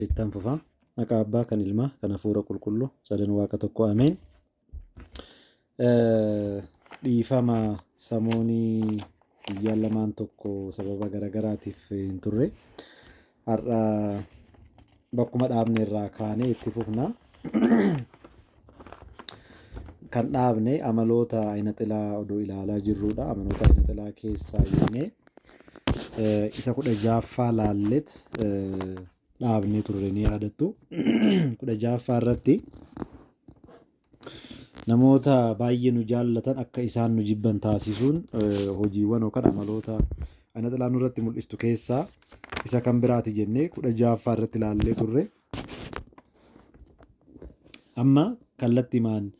Ittaan fufaa maqaa abbaa kan ilmaa kan hafuura qulqulluu sadan waaqa tokko ameen. Dhiifama samoonii guyyaan lamaan tokko sababa garagaraatiif hin turre har'a bakkuma dhaabne irraa kaanee itti fufna. Kan dhaabne amaloota ayina xilaa odoo ilaalaa jirrudha. Amaloota ayina xilaa keessaa jennee isa 16ffaa laallet dhaabnee turre ni yaadattu. 16ffaa irratti namoota baay'ee nu jaallatan akka isaan nu jibban taasisuun hojiiwwan yookaan amaloota ayina xilaa nurratti mul'istu keessaa isa kan biraati jennee 16ffaa irratti ilaallee turre. Amma kallattiimaan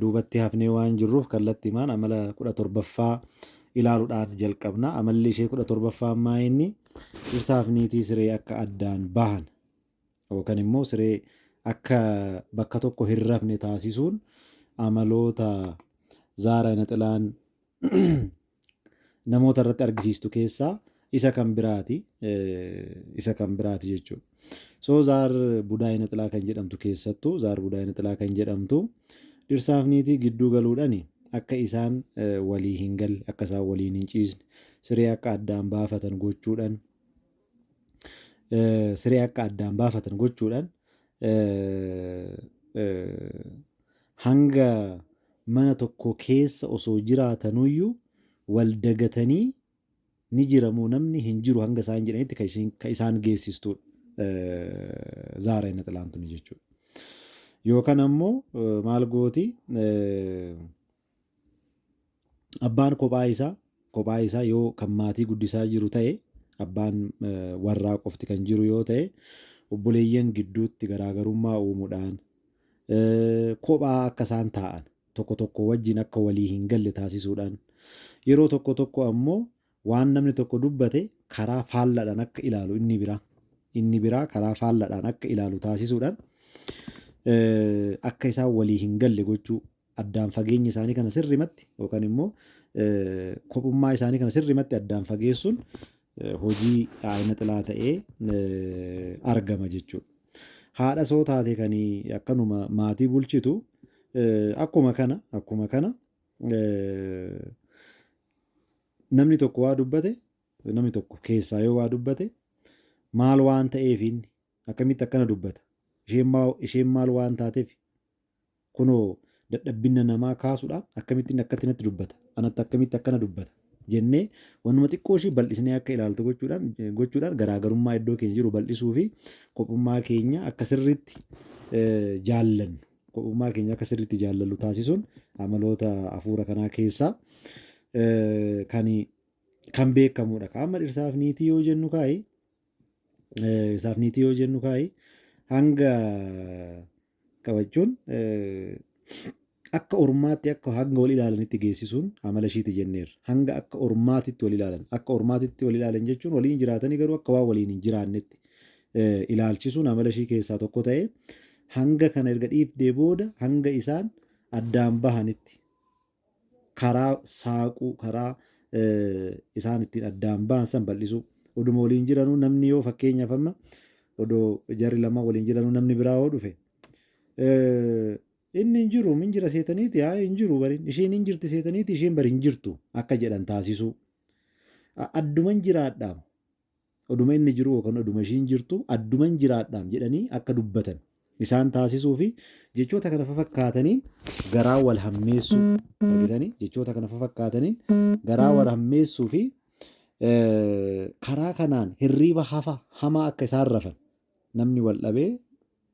duubatti hafnee waan jirruuf kallattiimaan amala 17ffaa ilaaluudhaan jalqabna. Amalli ishee 17ffaa ammaa inni dhirsaaf niitii siree akka addaan bahan yookaan immoo siree akka bakka tokko hin rafne taasisuun amaloota zaara ayina xilaan namoota irratti argisiistu keessaa isa kan biraati jechuudha. So zaar budaa ayina xilaa kan jedhamtu keessattuu zaar budaa ayina xilaa kan jedhamtu dhirsaaf niitii gidduu galuudhaan akka isaan walii hin galle akka isaan waliin hin ciisne siree akka addaan baafatan gochuudhaan hanga mana tokko keessa osoo jiraatanuyyuu wal dagatanii ni jiramoo namni hin jiru hanga isaan jedhanitti kan isaan geessistudha zaara ayina xilaan tuni jechuudha. Yookaan ammoo maal gooti abbaan kophaa isaa yoo kan maatii guddisaa jiru ta'e abbaan warraa qofti kan jiru yoo ta'e obboleeyyan gidduutti garaagarummaa uumuudhaan kophaa akka isaan taa'an tokko tokko wajjin akka walii hin galle taasisuudhaan yeroo tokko tokko ammoo waan namni tokko dubbate karaa faallaadhaan akka ilaalu inni biraa karaa faallaadhaan akka ilaalu taasisuudhaan akka isaan walii hin galle gochuu addaan fageenya isaanii kana sirrimatti yookaan immoo kophummaa isaanii kana sirrimatti addaan fageessuun hojii ayina xilaa ta'ee argama jechuudha. Haadha soo taate kan akkanuma maatii bulchitu akkuma kana namni tokko waa dubbate namni tokko keessaa yoo waa dubbate maal waan ta'eef inni akkamitti akkana dubbata isheen maal waan taateef kunoo dadhabbina namaa kaasuudhaan akkamittiin akkatti natti dubbata anatti akkamitti akkana dubbata jennee wanuma xiqqoo ishii bal'isnee akka ilaaltu gochuudhaan garaagarummaa iddoo keenya jiru bal'isuu fi kophummaa keenya akka sirriitti jaallannu taasisuun amaloota hafuura kanaa keessaa kan beekamudha. Amma dhirsaaf niitii yoo jennu kaayi hanga qabachuun akka ormaatti akka hanga wal ilaalanitti geessisuun amala ishiiti jenneerra. Hanga akka ormaatitti wal ilaalan jechuun waliin jiraatanii garuu akka waan waliin hin jiraannetti ilaalchisuun amala ishii keessaa tokko ta'ee hanga kana erga dhiifdee booda hanga isaan addaan bahanitti karaa saaquu karaa isaan ittiin addaan bahan san bal'isuu oduma waliin jiranuu namni yoo fakkeenyaaf amma odoo jarri lama waliin jiranuu namni biraa yoo dhufe inni hin jiru min jira seetaniiti hin jiru bariin isheen hin jirti seetaniiti isheen bari hin jirtu akka jedhan taasisuu adduman jiraadhaam oduma inni jiru yookaan oduma ishiin jirtu adduman jiraadhaam jedhanii akka dubbatan isaan taasisuu fi jechoota kana fakkaataniin garaa wal hammeessuu argitanii jechoota kana fakkaataniin garaa wal hammeessuu fi karaa kanaan hirriiba hamaa akka isaan rafan namni wal dhabee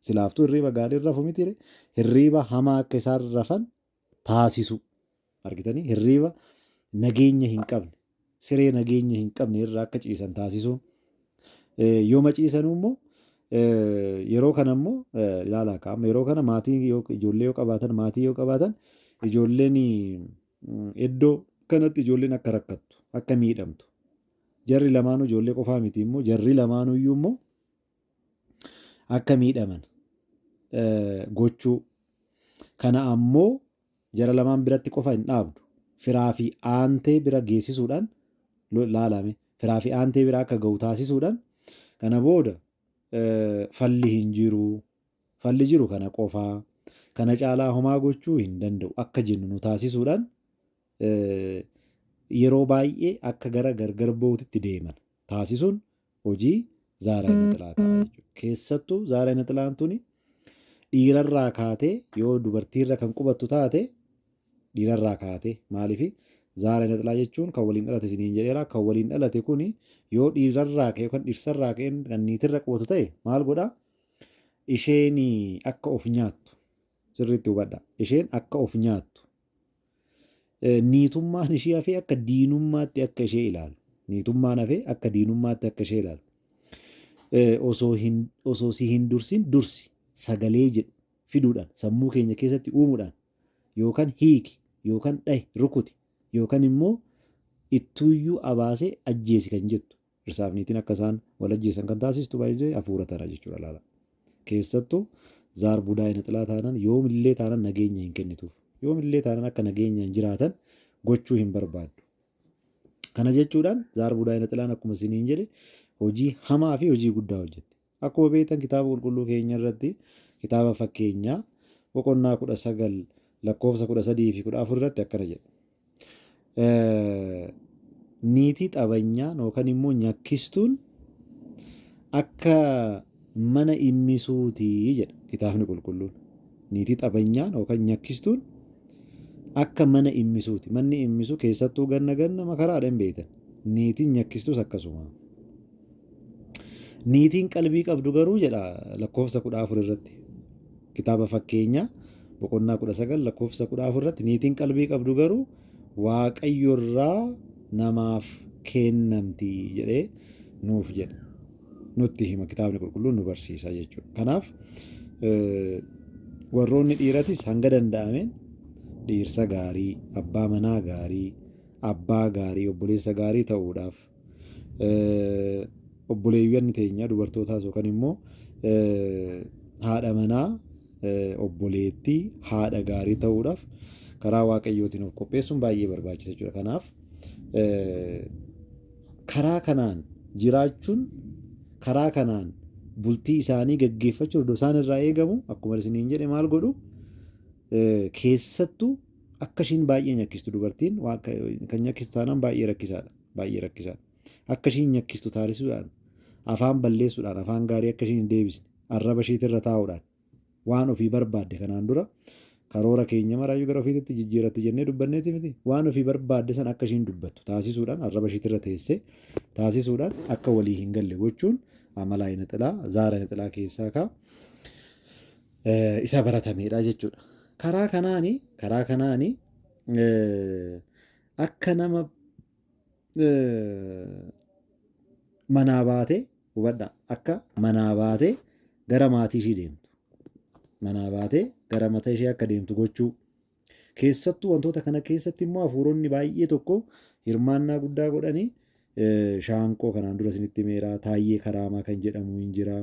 silaaftuu hirriiba gaarii rafu miti hirriiba hamaa akka isaan rafan taasisu argitanii hirriiba nageenya hin qabne siree nageenya hin qabne irraa akka ciisan taasisu yoo maciisanuu immoo yeroo kana immoo ilaalaa qaama yeroo kana maatii ijoollee yoo qabaatan ijoolleen iddoo kanatti ijoolleen akka rakkattu akka miidhamtu jarri lamaanuu ijoollee qofaa miti immoo jarri lamaanuu iyyuu immoo akka miidhaman gochuu kana ammoo jara lamaan biratti qofa hin dhaabdu firaa fi aantee bira geessisuudhaan laalame firaa fi aantee bira akka ga'u taasisuudhaan kana booda falli hin jiru. Falli jiru kana qofaa. Kana caalaa homaa gochuu hin danda'u akka jennu nu taasisuudhaan yeroo baay'ee akka gara gargar ba'uutitti deeman taasisuun hojii zaaraa inaxilaa ta'a jechuudha. Keessattuu zaaraa inaxilaan tuni dhiirarraa kaatee yoo dubartiirra kan qubattu taate dhiirarraa kaatee maaliif zaaraa inaxilaa jechuun kan waliin dhalate isiniin jedheera. Kan waliin dhalate kuni yoo dhiirarraa ka'e yookaan dhiirsarraa ka'e kan niitirra qubatu ta'e maal godhaa? Isheen akka of nyaattu sirriitti hubadha. Isheen akka of nyaattu niitummaan ishee hafee akka diinummaatti akka ishee ilaalu. Niitummaan hafee akka diinummaatti akka ishee ilaalu. Osoo si hin dursin dursi sagalee jedhu fiduudhaan sammuu keenya keessatti uumuudhaan yookaan hiiki yookaan dhahi rukuti yookaan immoo ittuuyyuu abaasee ajjeesi kan jettu dhirsaaf niitiin akka isaan wal ajjeesan kan taasistu baay'ee hafuura tana jechuudha laala. Keessattuu zaar budaa inaxilaa taanaan yoomillee taanaan nageenya hin kennituuf. Yoomillee taanaan akka nageenyaan jiraatan gochuu hin barbaaddu. Kana jechuudhaan zaar budaa inaxilaan akkuma isiniin jedhe hojii hamaa fi hojii guddaa hojjetti. Akkuma beektan kitaaba qulqulluu keenya irratti kitaaba fakkeenyaa boqonnaa 19 lakkoofsa 13 fi 14 irratti akkana jedha. Niitii xabanyaan yookaan immoo nyakkistuun akka mana immisuutii jedha kitaabni qulqulluun. Niitii xabanyaan yookaan nyakkistuun akka mana immisuuti. Manni immisuu keessattuu ganna makaraadhaan beektan. Niitiin nyakkistus akkasuma. Niitiin qalbii qabdu garuu jedha lakkoofsa 14 irratti. Kitaaba fakkeenyaa boqonnaa 19 lakkoofsa 14 irratti niitiin qalbii qabdu garuu Waaqayyorraa namaaf kennamti jedhee nuuf jedha. Nutti hima kitaabni qulqulluun nu barsiisa jechuudha. Kanaaf warroonni dhiiratis hanga danda'ameen dhiirsa gaarii, abbaa manaa gaarii, abbaa gaarii, obboleessa gaarii ta'uudhaaf obboleeyyan teenya dubartootaas yookaan immoo haadha manaa obboleettii haadha gaarii ta'uudhaaf karaa waaqayyootiin of qopheessuun baay'ee barbaachisa jechuudha. Kanaaf karaa kanaan jiraachuun karaa kanaan bultii isaanii gaggeeffachuun iddoo isaan irraa eegamu akkuma isiniin jedhe maal godhu keessattuu akka ishiin baay'ee nyakkistu dubartiin kan nyakkistu taanaan baay'ee rakkisaadha. Baay'ee rakkisaadha. Akka ishiin nyakkistu taasisuudhaan afaan balleessuudhaan afaan gaarii akka ishiin hin deebisne arraba ishiitirra taa'uudhaan waan ofii barbaadde kanaan dura karoora keenya maraayyuu gara ofiitti jijjiiratti jennee dubbanneeti miti. Waan ofii barbaadde san akka ishiin dubbattu taasisuudhaan arraba ishiitirra teessee taasisuudhaan akka walii hin galle gochuun amala inaxilaa zaara inaxilaa keessaa isa baratameedha jechuudha. Karaa kanaani akka nama manaa baatee hubadha akka manaa baatee gara maatii ishii deemtu. Manaa baatee gara mataa ishee akka deemtu gochuu. Keessattuu wantoota kana keessatti immoo hafuuronni baay'ee tokko hirmaannaa guddaa godhanii shaanqoo kanaan dura isinitti meeraa taayyee karaamaa kan jedhamu hin jira.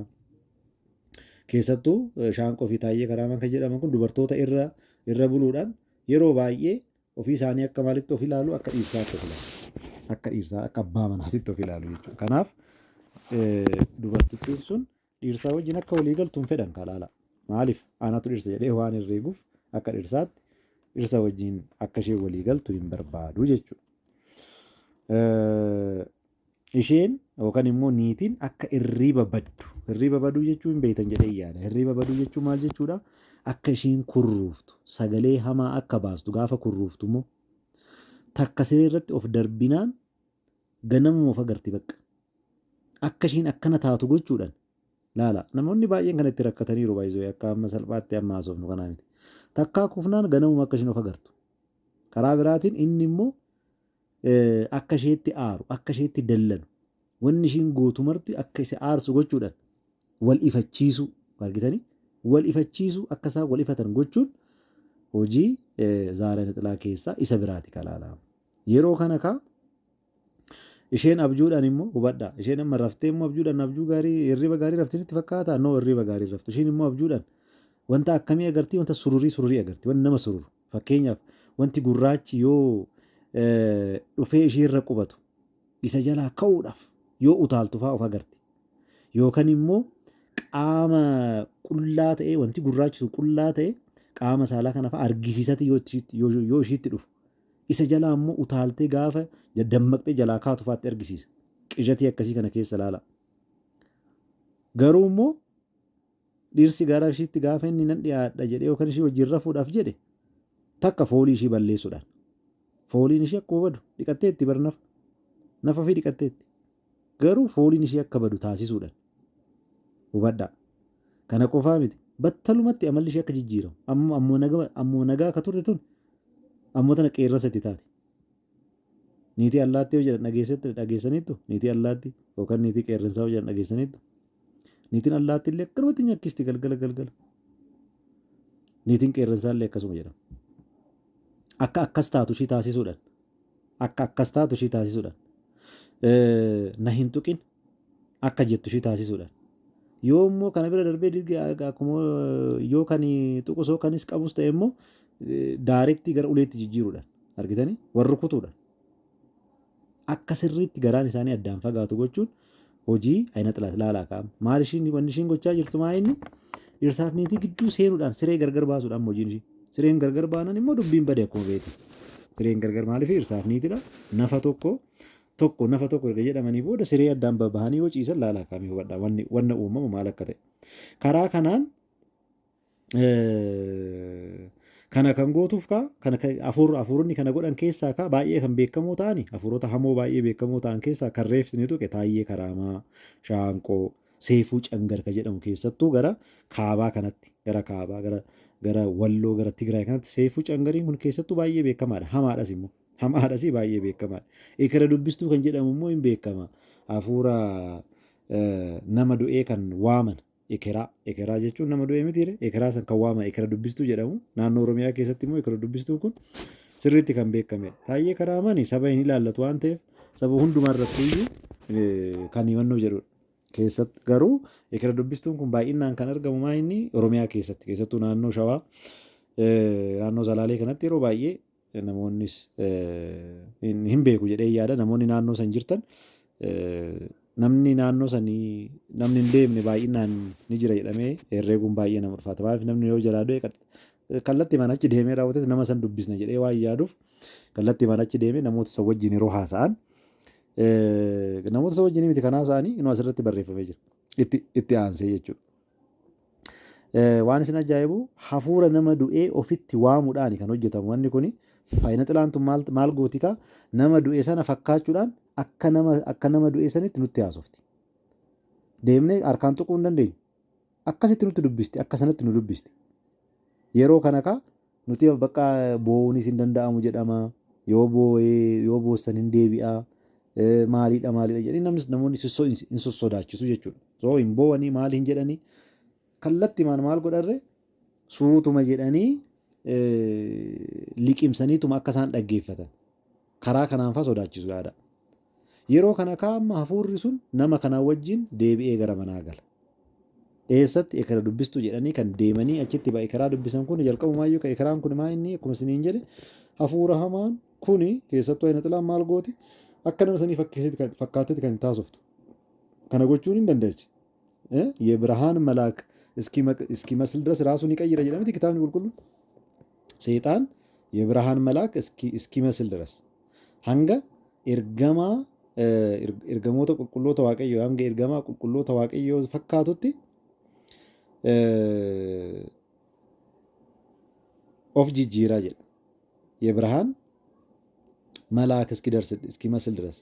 Keessattuu shaanqoo fi taayyee karaamaa kan jedhaman kun dubartoota irra buluudhaan yeroo baay'ee ofii isaanii akka maalitti of ilaalu akka dhiirsaatti of ilaalu. Akka dhiirsaa akka abbaa manaatitti of ilaalu jechuudha. Kanaaf dubartittiin sun dhiirsaa wajjin akka walii galtuun fedhan kalaala. Maaliif anatu dhiirsa jedhee waan herreeguuf akka dhiirsaatti dhirsa wajjin akka ishee walii galtu hin barbaadu jechuudha. Isheen yookaan immoo niitiin akka hirriiba baddu. Hirriiba baduu jechuun beektan jedhee yaada. Hirriiba baduu jechuun maal jechuudha? Akka ishiin kurruuftu sagalee hamaa akka baastu gaafa kurruuftu immoo takka siree irratti of darbinaan ganamuma of agarti bakka. Akka ishiin akkana taatu gochuudhaan laala. Namoonni baay'een kan itti rakkataniiru baay'isoo akka amma salphaatti amma haasofnu kanaa miti. Takkaa kufnaan ganamuma akka ishiin of agartu. Karaa biraatiin inni immoo akka isheetti aaru, akka isheetti dallanu, wanni ishiin gootu marti akka isa aarsu gochuudhaan wal ifachiisuu argitanii wal ifachiisuu akka isaan wal ifatan gochuun hojii zaara inaxilaa keessaa isa biraati kalaalaa. Yeroo kana isheen abjuudhaan immoo hubadha. Isheen amma raftee immoo abjuudhaan abjuu gaarii hirriba gaarii raftinitti fakkaata. Noo hirriba gaarii raftu. Isheen immoo abjuudhaan wanta akkamii agartii? Wanta sururii agartii. Wanti nama sururu. Fakkeenyaaf wanti gurraachi yoo dhufee ishiirra qubatu isa jalaa ka'uudhaaf yoo utaaltu fa'aa of agarti. Yookaan immoo qaama qullaa ta'e wanti gurraachi sun qullaa ta'e qaama saalaa kana fa'a argisiisati yoo ishiitti dhufu isa jalaa immoo utaaltee gaafa dammaqxee jalaa kaatu fa'aatti argisiisa. Qijatii akkasii kana keessa ilaala. Garuu immoo dhirsi gara ishiitti gaafa inni nan dhiyaadha jedhee yookaan ishii wajjin rafuudhaaf jedhe takka foolii ishii balleessuudhaan. Fooliin ishii akkuma badu dhiqatteetti barnaaf nafa fi dhiqatteetti. Garuu fooliin ishii akka badu taasisuudhaan. Hubadhaa. Kana qofaa miti. Battalumatti amalli ishii akka jijjiiramu. Ammoo nagaa akka turte tun ammoo tana qeerransa itti taate. Niitii allaattii yoo jedhan dhageessaniittu niitii allaattii yookaan niitii qeerransaa yoo jedhan dhageessaniittu. Niitiin allaattii illee akkanumatti nyakkisti galgala. Niitiin qeerransaa illee akkasuma jedhama. Akka akkas taatu ishii taasisuudhaan. Na hin tuqin akka jettu ishii taasisuudhaan. Yoo immoo kana bira darbee akkuma yoo kan tuqusoo kanis qabus ta'e immoo daarektii gara uleetti jijjiiruudhaan argitanii warri kutuudhaan. Akka sirriitti garaan isaanii addaan fagaatu gochuun hojii ayina ilaalaa kaa'ama. Maal wanni ishiin gochaa jirtu maa inni dhirsaaf niitii gidduu seenuudhaan siree gargar baasuudhaan hojiin ishii. Sireen gargar baanan immoo dubbiin badee akkuma beektu. Sireen gargar maaliif dhirsaaf niitidha. Nafa tokko erga jedhamanii booda siree addaan bahanii yoo ciisan ilaalaa kaa'amee hubadhaa wanna uumamu maal akka ta'e. Karaa kanaan kana kan gootuuf hafuuronni kana godhan keessaa baay'ee kan beekamoo ta'ani hafuurota hamoo baay'ee beekamoo ta'an keessaa kan reefsine tuqe Taayyee Karaamaa, Shaanqoo, Seefuu Cangar jedhamu keessattuu gara kaabaa kanatti gara Walloo gara Tigraay kanatti Seefuu Cangariin kun keessattuu baay'ee beekamaadha. Hamaadhas baay'ee beekamaadha. Ekera dubbistuu kan jedhamu immoo hin beekama. Hafuura nama du'ee kan waaman ekeraa jechuun nama du'ee mitiire ekeraa san kan waaman ekera dubbistuu jedhamu naannoo Oromiyaa keessatti immoo ekera dubbistuu kun sirriitti kan beekamedha. Taayyee Karaamaan saba hin ilaallatu waan ta'eef saba hundumaa irratti iyyuu kan himannoo jedhudha. Keessatti garuu ekera dubbistuun kun baay'inaan kan argamu maa inni Oromiyaa keessattuu naannoo Shawaa naannoo Salaalee kanatti yeroo baay'ee namoonnis hin beeku jedhee yaada namoonni naannoo san jirtan namni naannoo sanii namni hin deemne baay'inaan ni jira jedhamee herreeguun baay'ee nama ulfaata. Maaliif namni yoo jalaa du'e kallattii mana achi deemee raawwate nama san dubbisna jedhee waan yaaduuf kallattii mana achi deemee namoota san wajjin yeroo haasa'an namoota san wajjin miti kan haasa'anii inuu asirratti barreeffamee jira. Itti aansee jechuudha. Waan isin ajaa'ibu hafuura nama du'ee ofitti waamuudhaan kan hojjetamu wanni kuni faayina xilaantu maal gootikaa nama du'e sana fakkaachuudhaan akka nama du'e sanitti nutti haasofti. Deemnee harkaan tuquu hin dandeenyu. Akkasitti nutti dubbisti akka sanatti nu dubbisti. Yeroo kana nuti bakka boo'uunis hin danda'amu jedhama. Yoo boossan hin deebi'a. Maaliidha jedhanii namoonni hin sossodaachisu jechuudha. Soo hin boo'anii maal hin jedhanii kallattii maal godharre suutuma jedhanii liqimsaniituma akka isaan dhaggeeffatan karaa kanaan fa'aa sodaachisu yaada. Yeroo kana amma hafuurri sun nama kanaa wajjin deebi'ee gara manaa gala. Eessatti ekera dubbistuu jedhanii kan deemanii achitti ekeraa dubbisan kun jalqabumaayyuu kan ekeraan kun maa inni akkuma isiniin jedhe hafuura hamaan kuni keessattuu ayina xilaan maal gooti akka nama sanii fakkaatetti kan taasoftu. Kana gochuun hin dandeessi. የብርሃን መልአክ እስኪመስል ድረስ ራሱን ይቀይረ ጀለምት ክታብን ቁልቁሉ ሰይጣን የብርሃን መልአክ እስኪመስል ድረስ hanga ergamoota qulqulloota waaqayyoo hanga ergamaa qulqulloota waaqayyoo fakkaatutti of jijjiiraa jedha. የብርሃን መልአክ እስኪመስል ድረስ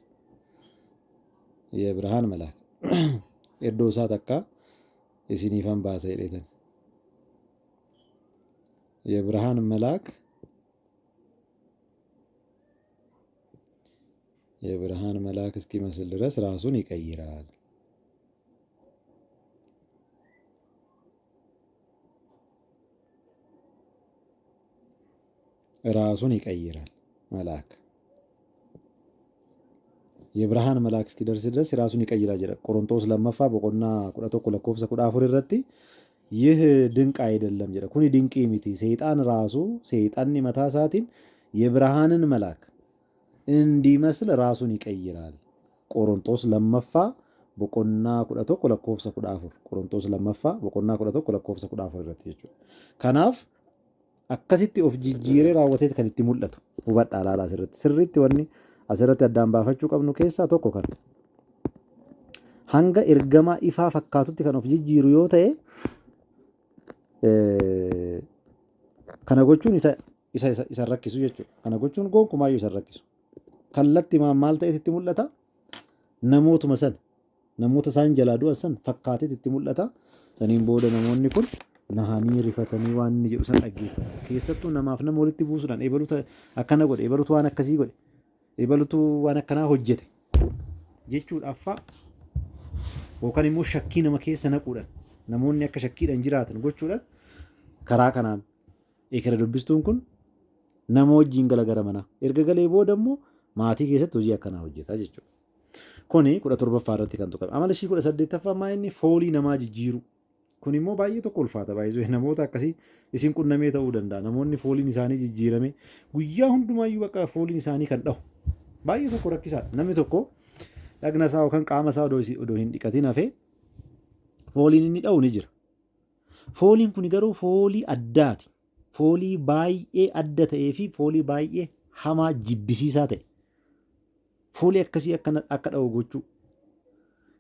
የብርሃን መልአክ iddoo isaa takka isiniifan baasa jedheetan የብርሃን መልአክ የብርሃን መልአክ እስኪመስል ድረስ ራሱን ይቀይራል። ራሱን ይቀይራል መልአክ የብርሃን መልአክ እስኪደርስ ድረስ ራሱን ይቀይራል ጀለ ቆሮንቶስ ለመፋ በቆና 11 ለኮፍሰ 14 ረቲ ይህ ድንቅ አይደለም ጀለ ኩኒ ድንቅ ሚቲ ሰይጣን ራሱ ሰይጣን መታ ሰዓትን የብርሃንን መልአክ እንዲመስል ራሱን ይቀይራል። ቆሮንቶስ ለመፋ boqonnaa 11 lakkoofsa 14 Qorontos lammaffaa boqonnaa 11 lakkoofsa 14 irratti jechuudha. Kanaaf akkasitti of jijjiiree raawwatee kan itti mul'atu hubadhaa ilaalaa asirratti. Sirriitti wanni asirratti addaan baafachuu qabnu keessaa tokko kan hanga ergamaa ifaa fakkaatutti kan of jijjiiru yoo ta'e kana gochuun isa rakkisu jechuudha. Kana gochuun gonkumaayyuu isa rakkisu. Kallatti maal ta'eet itti mul'ata? Namootuma san namoota isaan jalaa du'an san fakkaateet itti mul'ata. Saniin booda namoonni kun nahanii rifatanii waan inni jedhu san dhaggeeffatu. Keessattuu namaaf nama walitti buusuudhaan eebaluutu akkana godhe, eebaluutu waan akkasii godhe, eebaluutu waan akkanaa hojjete jechuudhaaf yookaan immoo shakkii nama keessa naquudhaan namoonni akka shakkiidhaan jiraatan gochuudhaan karaa kanaan eekara dubbistuun kun nama wajjin gara manaa erga galee booda immoo maatii keessatti hojii akkanaa hojjeta jechuudha. Kuni 17ffaa irratti kan tuqame. Amala ishii 18ffaa maa inni foolii namaa jijjiiru. Kun immoo baay'ee tokko ulfaata baay'ee namoota akkasii isin qunnamee ta'uu danda'a. Namoonni fooliin isaanii jijjiirame guyyaa hundumaayyuu bakka fooliin isaanii kan dhahu baay'ee tokko rakkisaadha. Namni tokko dhagna isaa yookaan qaama isaa odoo hin dhiqatin hafee fooliin inni dhahu ni jira. Fooliin kun garuu foolii addaati. Foolii baay'ee adda ta'ee fi foolii baay'ee hamaa jibbisiisaa ta'e. Foolii akkasii akka dhahu gochuu.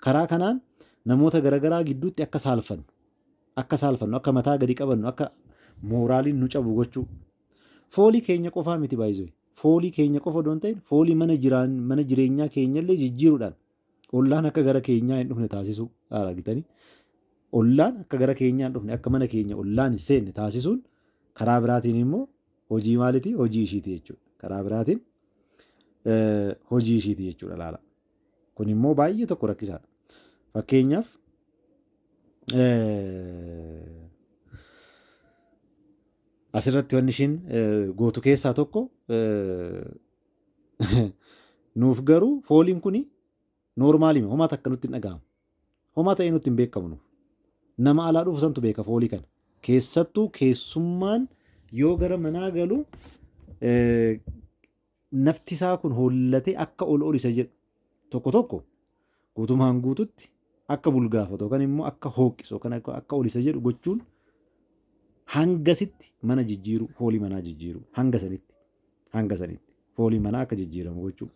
Karaa kanaan namoota garaagaraa gidduutti akka saalfannu, akka mataa gadi qabannu, akka mooraaliin nu cabu gochuu. Foolii keenya qofaa miti baay'isuu. Foolii keenya qofa odoon ta'in foolii mana jireenyaa keenyallee jijjiiruudhaan ollaan akka gara keenyaa hin dhufne taasisuu argitanii. Ollaan akka gara keenyaa hin dhufne akka mana keenya ollaan hin seenne taasisuun karaa biraatiin immoo hojii maaliiti? Hojii ishiiti jechuudha. Karaa biraatiin hojii ishiiti jechuudha laala. Kun immoo baay'ee tokko rakkisaadha. Fakkeenyaaf asirratti wanni ishiin gootu keessaa tokko nuuf garuu fooliin kuni noormaalii homaa takka nutti hin dhaga'amu. Homaa ta'ee nutti hin beekamu nuuf. Nama alaa dhufu santu beeka foolii kana. Keessattuu keessummaan yoo gara manaa galu nafti isaa kun hollatee akka ol isa jedhu tokko guutumaan guututti akka bulgaafatu yookaan immoo akka hooqisu yookaan akka ol isa jedhu gochuun hangasitti mana jijjiiru foolii manaa jijjiiru hanga sanitti foolii manaa akka jijjiiramu gochuu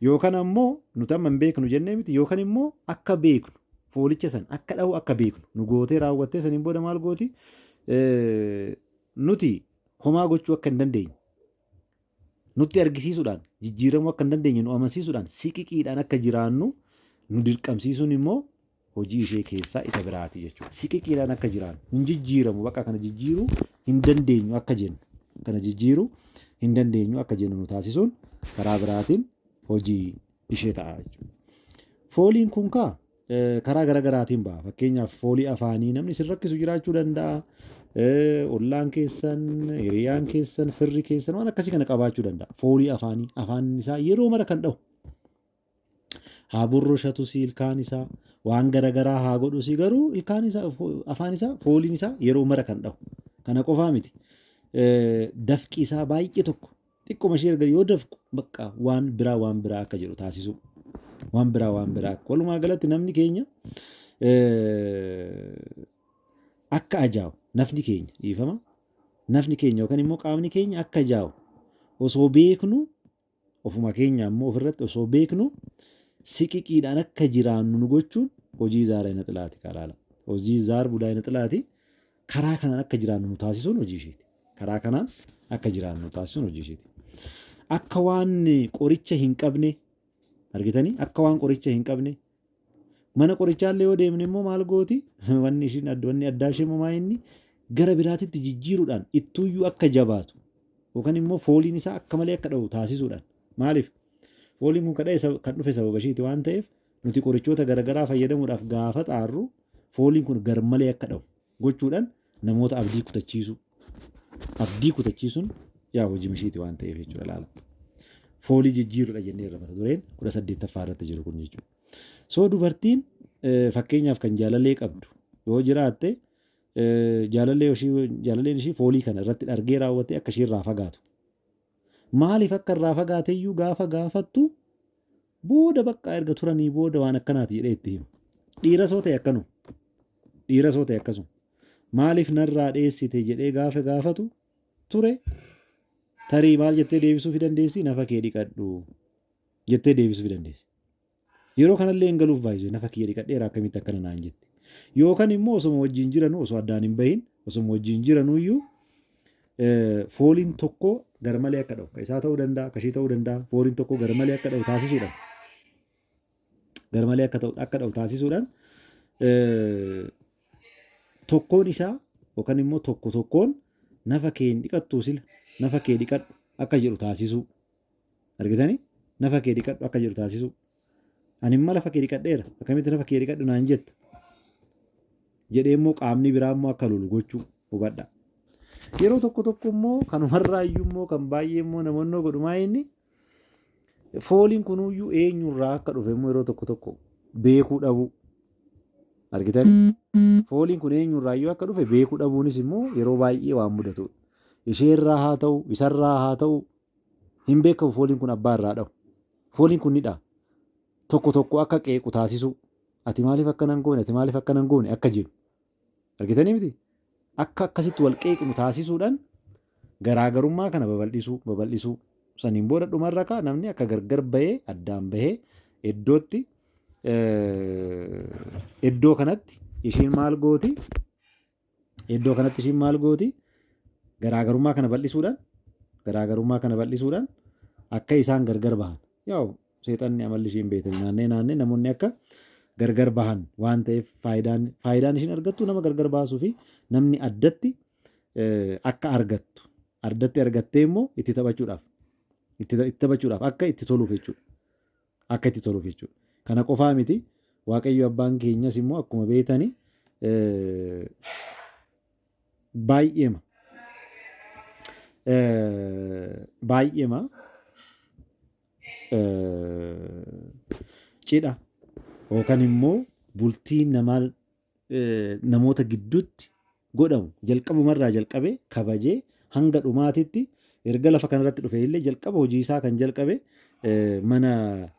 yookaan ammoo nuti amma hin beeknu jennee miti yookaan immoo akka beeknu foolicha san akka dhahu akka beeknu nu gootee raawwattee saniin booda maal gooti nuti homaa gochuu akka hin dandeenye nutti argisiisuudhaan jijjiiramuu akka hin dandeenye nu amansiisuudhaan siqiqiidhaan akka jiraannu nu dirqamsiisuun immoo hojii ishee keessaa isa biraati jechuudha. Siqiqiidhaan akka jiraannu hin jijjiiramu bakka kana jijjiiruu hin dandeenyu akka jennu kana jijjiiruu hin dandeenyu akka jennu nu taasisuun karaa biraatiin hojii ishee ta'a jechuudha. Fooliin kun karaa garaagaraatiin ba'a. Fakkeenyaaf foolii afaanii namni isin rakkisu jiraachuu danda'a. Ollaan keessan, hiriyaan keessan, firri keessan waan akkasii kana qabaachuu danda'a. Foolii afaanii afaan isaa yeroo mara kan dhahu. Haa burrushatu ilkaan isaa waan garaagaraa haa godhu garuu ilkaan isaa afaan isaa fooliin isaa yeroo mara kan dhahu. Kana qofaa miti. Dafqi isaa baay'ee tokko xiqquma ishee erga yoo dafqu bakka waan biraa akka jedhu taasisu. Waan biraa walumaa galatti namni keenya akka ajaa'u nafni keenya dhiifama nafni keenya yookaan immoo qaamni keenya akka ajaa'u osoo beeknu ofuma keenya ammoo ofirratti osoo beeknu siqiqiidhaan akka jiraannu nu gochuun hojii zaara ina xilaati kalaala hojii zaar budaa ina xilaati karaa kanaan akka jiraannu nu taasisuun hojii isheeti karaa kanaan akka jiraannu nu taasisuun hojii isheeti akka waan qoricha hin qabne argitanii akka waan qoricha hin qabne mana qorichaallee yoo deemne immoo maal gooti wanni addaa ishee maa inni gara biraatitti jijjiiruudhaan ittuuyyuu akka jabaatu yookaan immoo fooliin isaa akka malee akka dhahu taasisuudhaan maaliif fooliin kun kan dhufe sababa isheeti waan ta'eef nuti qorichoota garaagaraa fayyadamuudhaaf gaafa xaarru fooliin kun gar malee akka dhahu gochuudhaan namoota abdii kutachiisuun yaa hojii isheeti waan ta'eef jechuudha laala. Foolii jijjiiruudha jennee irra mata dureen 18ffaa irratti jiru kun jechuudha. Soo dubartiin fakkeenyaaf kan jaalallee qabdu yoo jiraatte jaalalleen ishii foolii kana irratti dhargee raawwattee akka ishee irraa fagaatu. Maaliif akka irraa fagaateyyuu gaafa gaafattu booda bakka erga turanii booda waan akkanaati jedhee itti himu. Dhiira soo ta'e akkanu. Dhiira soo ta'e akkasuma. Maaliif narraa dheessite jedhee gaafa gaafatu ture tarii maal jettee deebisuuf dandeessi nafa kee dhiqadhu jettee deebisuuf dandeessi. Yeroo kanallee hin galuuf baay'isuu nafa kee dhiqadheera akkamitti akkana naan jette. Yookaan immoo osuma wajjin jiranuu osoo addaan hin bahin osuma wajjin jiranuyyuu fooliin tokko garmalee akka dha'u isaa ta'uu danda'a kashii ta'uu danda'a fooliin tokko garmalee akka dha'u taasisuudhaan garmalee akka dha'u taasisuudhaan tokkoon isaa yookaan immoo tokkoon nafa kee hin dhiqattuu sila nafa kee dhiqadhu akka jedhu taasisuu argitanii nafa kee dhiqadhu akka jedhu taasisuu ani immoo lafa kee dhiqadheera akkamitti nafa kee dhiqadhu naan jetta jedhee immoo qaamni biraa immoo akka lolu gochuu hubadha. Yeroo tokko immoo kanumarraa iyyuu immoo kan baay'ee immoo namoonni godhumaa inni fooliin kunuyyuu eenyurraa akka dhufe immoo yeroo tokko beekuu dhabu argitan fooliin kun eenyurraa iyyuu akka dhufe beekuu dhabuunis immoo yeroo baay'ee waan mudatudha. Isheerraa haa ta'u isarraa haa ta'u hin beekamu fooliin kun abbaarraa dhabu fooliin kun nidha tokko akka qeequ taasisu ati maaliif akkana hin goone ati maaliif akkana hin goone akka jedhu argitanii miti. Akka akkasitti wal qeeqnu taasisuudhaan garaagarummaa kana babal'isuu saniin booda dhumarra kaa namni akka gargar bahee addaan bahee iddoo kanatti ishiin maal gooti garaagarummaa kana bal'isuudhaan akka isaan gargar bahan yaa'u seexanni amalli ishiin beekani naannee namoonni akka gargar bahan waan ta'eef faayidaan ishiin argattu nama gargar baasuu fi namni addatti akka argattee immoo itti taphachuudhaaf akka itti toluuf jechuudha. Kana qofaa miti Waaqayyo abbaan keenyas immoo akkuma beektani baay'eema cidha yookaan immoo bultii namoota gidduutti godhamu jalqabumarraa jalqabee kabajee hanga dhumaatitti erga lafa kanarratti dhufe illee jalqaba hojii isaa kan jalqabe mana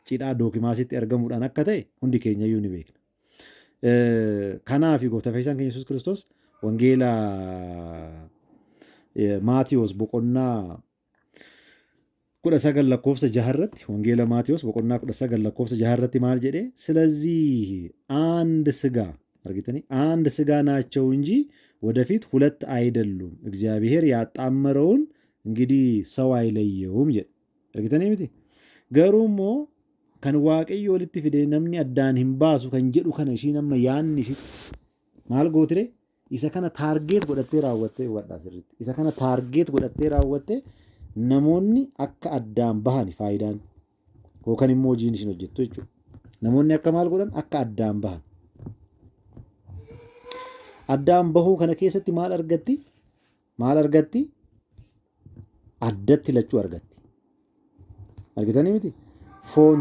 cidhaa dookimaasitti argamuudhaan akka ta'e hundi keenya iyyuu ni beekna. Kanaaf gooftaa fayyisaan keenya Yesuus Kiristoos wangeela Maatiyoos boqonnaa 19:6 irratti wangeela Maatiyoos boqonnaa 19:6 irratti maal jedhee ስለዚህ አንድ ስጋ አርግተኒ አንድ ስጋ ናቸው እንጂ ወደፊት ሁለት አይደሉም እግዚአብሔር ያጣመረውን እንግዲህ ሰው አይለየውም ጀ አርግተኒ ምቲ ገሩሞ ከን ዋቀዮ ወልቲ ፊደ ነምኒ አዳን ሂምባሱ ከን ጀዱ ከነ ሺ ነመ ያን ሺ ማል ጎትሬ isa kana taargeet godhattee raawwattee hubadhaa sirriitti isa kana taargeet godhattee raawwattee namoonni akka addaan bahan faayidaan yookaan immoo hojiin ishiin hojjettu jechuudha. Namoonni akka maal godhan akka addaan bahan. Addaan bahuu kana keessatti maal argatti? Addatti lachuu argatti. Argitanii miti? Foon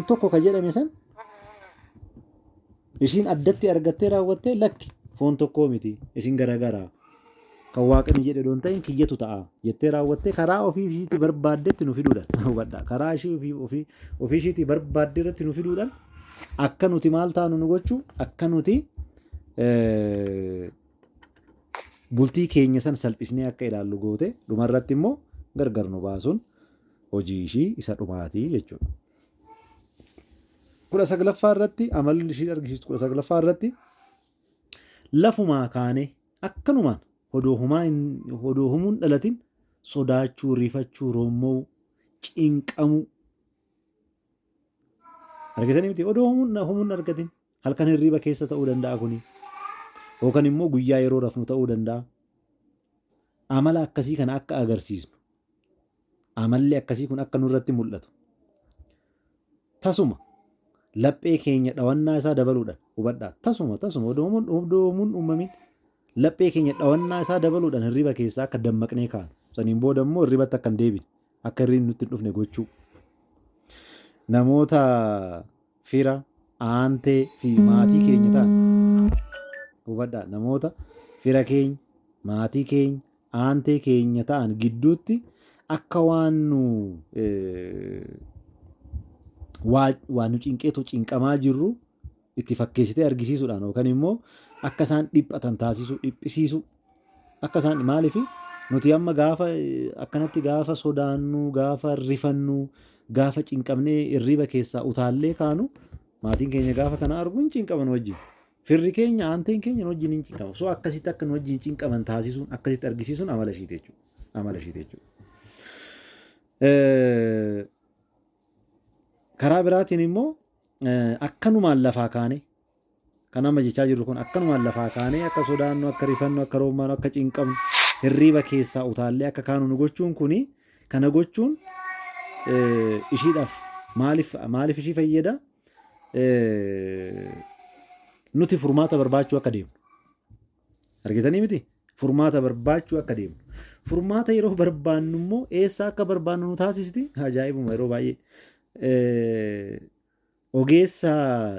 tokko kan jedhame san ishiin addatti argattee raawwattee lakki foon tokkoo miti ishiin garagaraa. Kan waaqni jedhe doon ta'in kiyyatu ta'a jettee raawwattee karaa ofii ishiitii barbaaddetti nu fiduudhaan hubadhaa karaa ofii ishiitii barbaadde irratti nu fiduudhaan akka nuti maal taanu nu gochuu akka nuti bultii keenya san salphisnee akka ilaallu goote dhumarratti immoo gargar nu baasuun hojii ishii isa dhumaatii jechuudha. 19ffaa irratti amalli ishii argisiistu 19ffaa irratti lafumaa kaanee akkanumaan odoo humuun dhalatin sodaachuu, rifachuu, roommoo, cinqamuu argatanii miti odoo humuun argatin halkan hirriba keessa ta'uu danda'a kuni yookaan immoo guyyaa yeroo rafnu ta'uu danda'a. Amala akkasii kana akka agarsiisnu amalli akkasii kun akka nurratti mul'atu tasuma laphee keenya dhawannaa isaa dabaluudhaan hubadhaa tasuma odoo humuun uumamin laphee keenya dhawannaa isaa dabaluudhaan hirriba keessaa akka dammaqnee kaanu saniin booda immoo hirribatti akka hin deebine akka hirriin nutti hin dhufne gochuu namoota fira aantee fi maatii keenya ta'an hubadhaa namoota fira keenya maatii keenya aantee keenya ta'an gidduutti akka waan nu waan nu cinqeetu cinqamaa jirru itti fakkeessitee argisiisuudhaan yookaan immoo akka isaan dhiphatan taasisuu dhiphisiisu akka isaan maaliif nuti amma gaafa akkanatti gaafa sodaannu gaafa rifannu gaafa cinqabnee hirriba keessaa utaallee kaanu maatiin keenya gaafa kana argu hin cinqaban wajjin. Firri keenya aanteen keenya wajjin hin cinqaban. So akkasitti akka nu wajjin cinqaban taasisuun akkasitti argisiisuun amala ishiiti jechuudha. Amala ishiiti jechuudha. Karaa biraatiin immoo akkanumaan lafaa kaanee kan amma jechaa jirru kun akkanumaan lafaa kaanee akka sodaannu akka rifannu akka roommaanu akka cinqabnu hirriba keessaa utaallee akka kaanu nu gochuun kuni kana gochuun ishiidhaaf maaliif ishii fayyada? Nuti furmaata barbaachuu akka deemnu argitanii miti? Furmaata barbaachuu akka deemnu. Furmaata yeroo barbaannu immoo eessa akka barbaannu nu taasisti? Ajaa'ibuma yeroo baay'ee ogeessa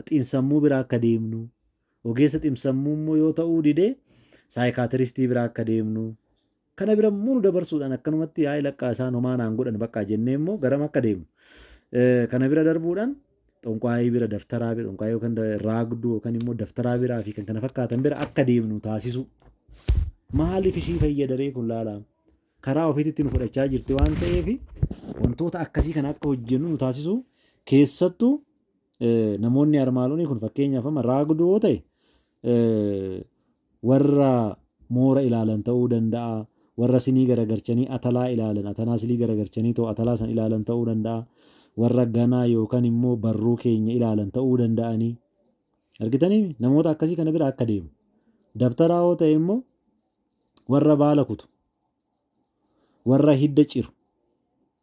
xiinsammuu biraa akka deemnu, ogeessa xiinsammuu immoo yoo ta'uu didee saayikaatiristii biraa akka deemnu, kana bira immoo nu dabarsuudhaan akkanumatti yaa'ii laqqaa isaan homaa naan godhan bakka jennee immoo garam akka deemnu. Kana bira darbuudhaan xonqaayii bira daftaraa bira xonqaayii yookaan raagduu yookaan immoo daftaraa biraa fi kan kana fakkaatan bira akka deemnu taasisu. Maaliif ishii fayyadaree kun laalaa? Karaa ofiitti nu fudhachaa jirti waan ta'eef wantoota akkasii kana akka hojjennu nu taasisu. Keessattuu namoonni armaaloonii kun fakkeenyaaf amma raagduu yoo ta'e warra moora ilaalan ta'uu danda'a. Warra sinii garagarchanii atalaa ilaalan atanaa silii garagarchanii ta'u atalaa san ilaalan ta'uu danda'a. Warra ganaa yookaan immoo barruu keenya ilaalan ta'uu danda'anii. Argitanii namoota akkasii kana bira akka deemu. Dabtaraa yoo ta'e immoo warra baala kutu. Warra hidda ciru.